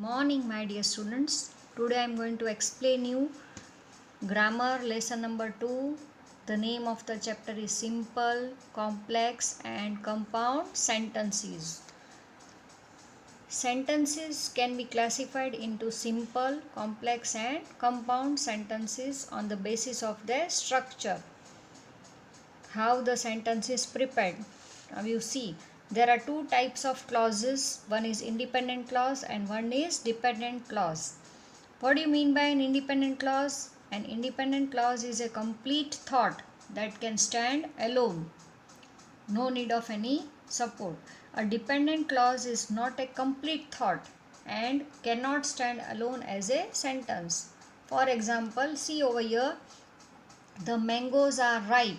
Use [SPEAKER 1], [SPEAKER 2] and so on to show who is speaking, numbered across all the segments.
[SPEAKER 1] Morning, my dear students. Today I am going to explain you grammar lesson number 2. The name of the chapter is simple, complex and compound sentences. Sentences can be classified into simple, complex and compound sentences on the basis of their structure. How the sentence is prepared. Now you see, there are two types of clauses. One is independent clause and one is dependent clause. What do you mean by an independent clause? An independent clause is a complete thought that can stand alone. No need of any support. A dependent clause is not a complete thought and cannot stand alone as a sentence. For example, see over here, the mangoes are ripe.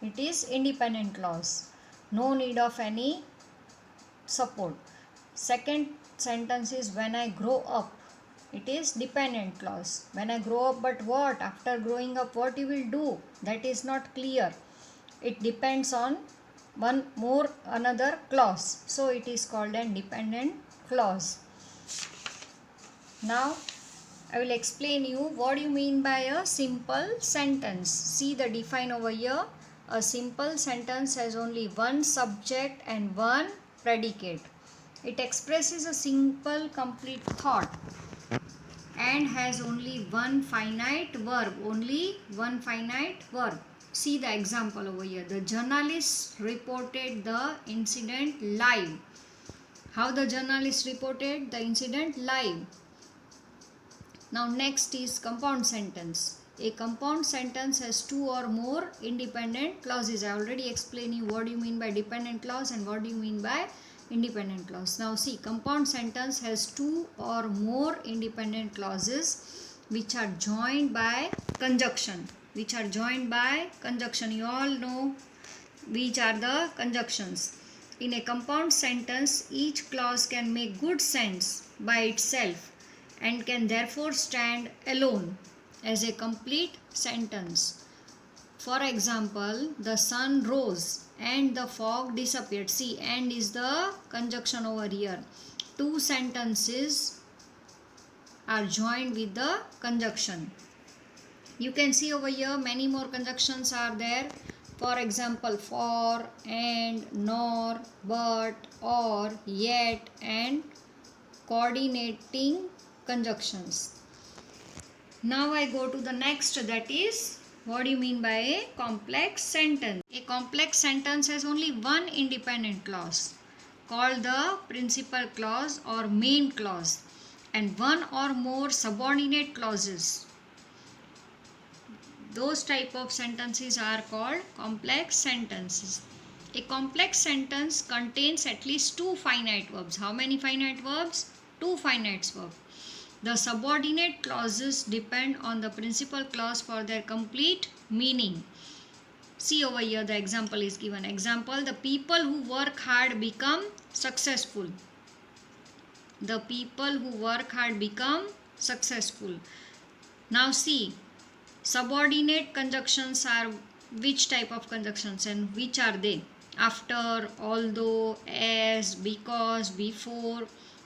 [SPEAKER 1] It is independent clause. No need of any support. Second sentence is when I grow up. It is dependent clause. When I grow up, but what? After growing up, what you will do? That is not clear. It depends on another clause. So it is called a dependent clause. Now I will explain you what you mean by a simple sentence. See the define over here. A simple sentence has only one subject and one predicate. It expresses a simple complete thought and has only one finite verb. Only one finite verb. See the example over here. The journalist reported the incident live. How the journalist reported the incident live. Now next is compound sentence. A compound sentence has two or more independent clauses. I already explained you what do you mean by dependent clause and what do you mean by independent clause. Now see, compound sentence has two or more independent clauses which are joined by conjunction. You all know which are the conjunctions. In a compound sentence, each clause can make good sense by itself and can therefore stand alone as a complete sentence. For example, the sun rose and the fog disappeared. See, and is the conjunction over here. Two sentences are joined with the conjunction. You can see over here many more conjunctions are there. For example, for, and, nor, but, or, yet and coordinating conjunctions. Now I go to the next, that is what do you mean by a complex sentence. A complex sentence has only one independent clause called the principal clause or main clause and one or more subordinate clauses. Those type of sentences are called complex sentences. A complex sentence contains at least two finite verbs. How many finite verbs? Two finite verbs. The subordinate clauses depend on the principal clause for their complete meaning. See over here, the example is given. Example, the people who work hard become successful. The people who work hard become successful. Now see, subordinate conjunctions are which type of conjunctions and which are they? After, although, as, because, before,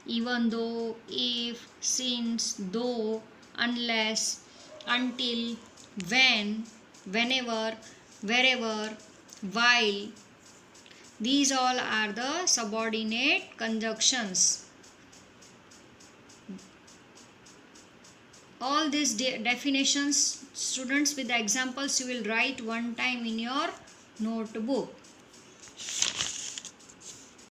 [SPEAKER 1] even though, if, since, though, unless, until, when, whenever, wherever, while. These all are the subordinate conjunctions. All these definitions, students, with the examples you will write one time in your notebook.